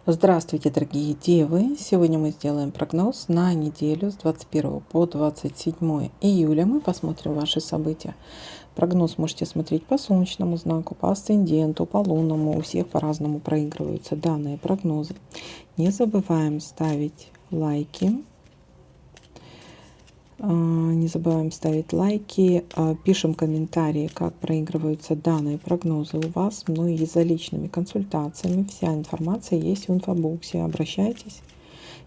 Здравствуйте, дорогие девы! Сегодня мы сделаем прогноз на неделю с 21 по 27 июля. Мы посмотрим ваши события. Прогноз можете смотреть по солнечному знаку, по асценденту, по лунному. У всех по-разному проигрываются данные прогнозы. Не забываем ставить лайки. Пишем комментарии, как проигрываются данные прогнозы у вас, ну и за личными консультациями. Вся информация есть в инфобоксе. Обращайтесь,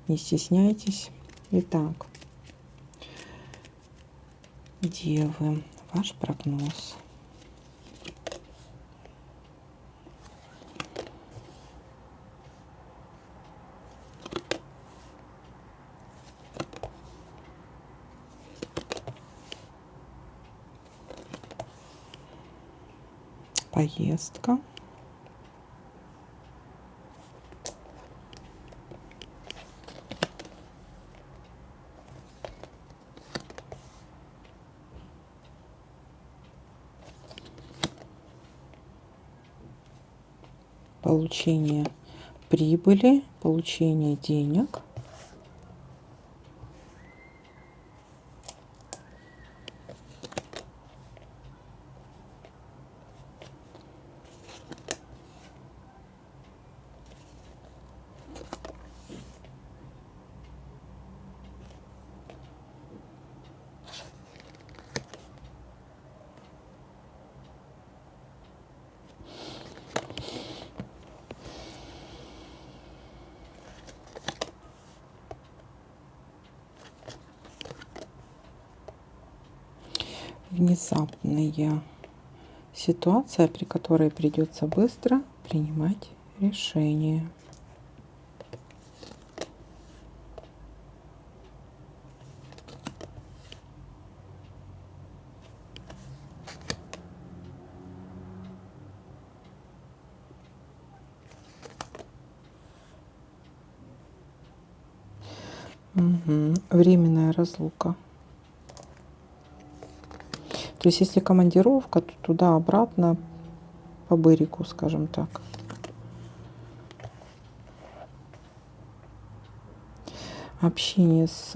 не стесняйтесь. Итак, девы, ваш прогноз. Поездка. Получение прибыли, получение денег. Внезапная ситуация, при которой придется быстро принимать решение. Временная разлука. То есть, если командировка, то туда-обратно по бырику, скажем так. Общение с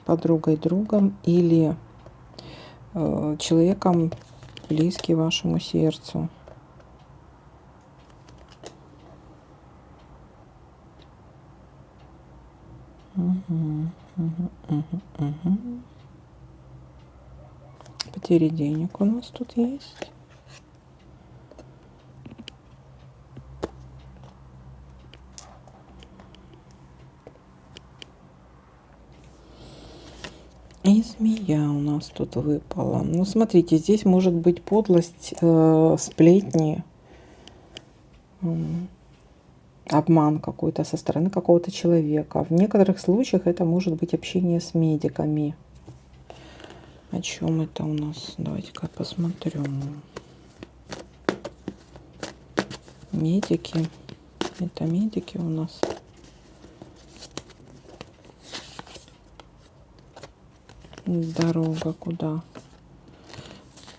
подругой, другом или человеком, близкий вашему сердцу. Потери денег у нас тут есть. И змея у нас тут выпала. Ну, смотрите, здесь может быть подлость, сплетни, обман какой-то со стороны какого-то человека. В некоторых случаях это может быть общение с медиками. О чем это у нас? Давайте-ка посмотрю. Медики. Это медики у нас. Дорога куда?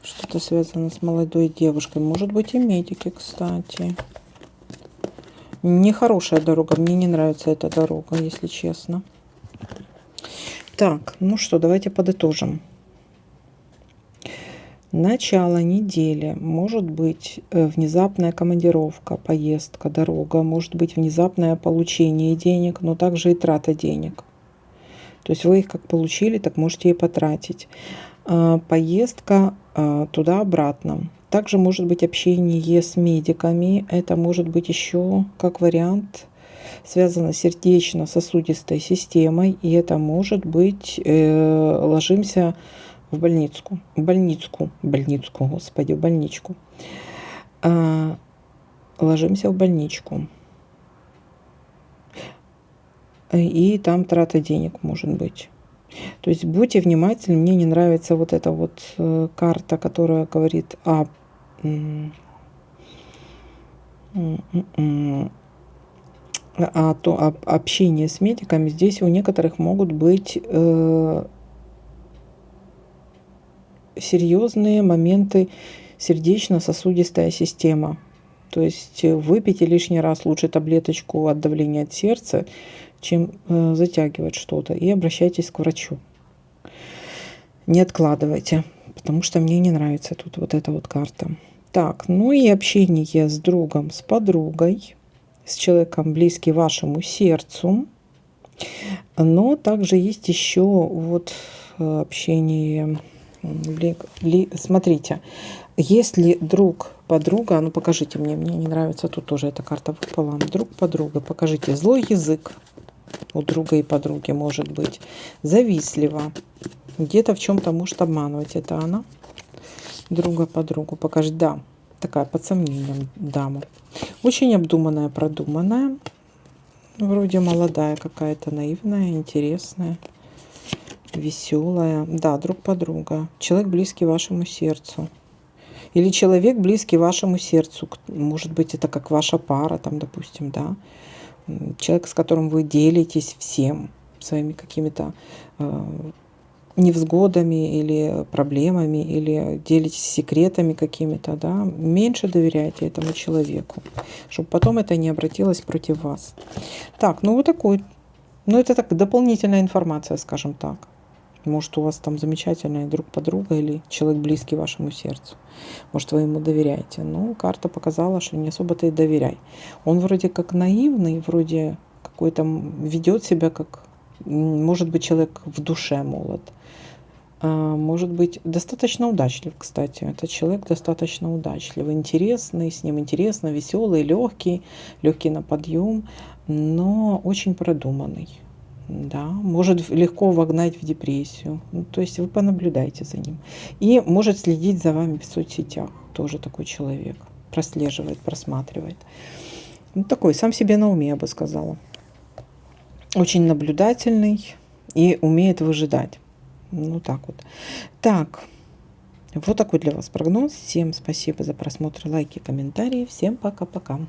Что-то связано с молодой девушкой. Может быть и медики, кстати. Нехорошая дорога. Мне не нравится эта дорога, если честно. Так, ну что, давайте подытожим. Начало недели. Может быть внезапная командировка, поездка, дорога. Может быть внезапное получение денег, но также и трата денег. То есть вы их как получили, так можете и потратить. Поездка туда-обратно. Также может быть общение с медиками. Это может быть еще как вариант связано с сердечно-сосудистой системой. И это может быть ложимся в больничку. Ложимся в больничку. И там трата денег может быть. То есть будьте внимательны. Мне не нравится вот эта вот карта, которая говорит о общении с медиками. Здесь у некоторых могут быть серьезные моменты, сердечно-сосудистая система. То есть выпейте лишний раз лучше таблеточку от давления от сердца, чем затягивать что-то. И обращайтесь к врачу. Не откладывайте, потому что мне не нравится тут вот эта вот карта. Так, ну и общение с другом, с подругой, с человеком близкий вашему сердцу. Но также есть еще вот общение. Смотрите, если друг, подруга, ну покажите мне не нравится, тут тоже эта карта пополам. Друг, подруга, покажите. Злой язык у друга и подруги может быть. Завистливо. Где-то в чем-то может обманывать. Это она? Друга, подругу. Покажите. Да, такая под сомнением дама. Очень обдуманная, продуманная. Вроде молодая какая-то, наивная, интересная, веселая. Да, друг, подруга. Человек близкий вашему сердцу. Или человек близкий вашему сердцу. Может быть, это как ваша пара, там, допустим, да. Человек, с которым вы делитесь всем своими какими-то невзгодами или проблемами, или делитесь секретами какими-то, да. Меньше доверяйте этому человеку, чтобы потом это не обратилось против вас. Так, ну вот такой. Ну, это так, дополнительная информация, скажем так. Может, у вас там замечательный друг, подруга или человек близкий вашему сердцу. Может, вы ему доверяете. Ну, карта показала, что не особо-то и доверяй. Он вроде как наивный, вроде какой-то ведет себя как, может быть, человек в душе молод. Может быть, достаточно удачлив, кстати. Этот человек достаточно удачливый, интересный, с ним интересно, веселый, легкий на подъем, но очень продуманный. Да, может легко вогнать в депрессию. Ну, то есть вы понаблюдайте за ним. И может следить за вами в соцсетях. Тоже такой человек. Прослеживает, просматривает. Ну, такой, сам себе на уме, я бы сказала. Очень наблюдательный и умеет выжидать. Ну, так вот. Так, вот такой для вас прогноз. Всем спасибо за просмотр, лайки, комментарии. Всем пока-пока.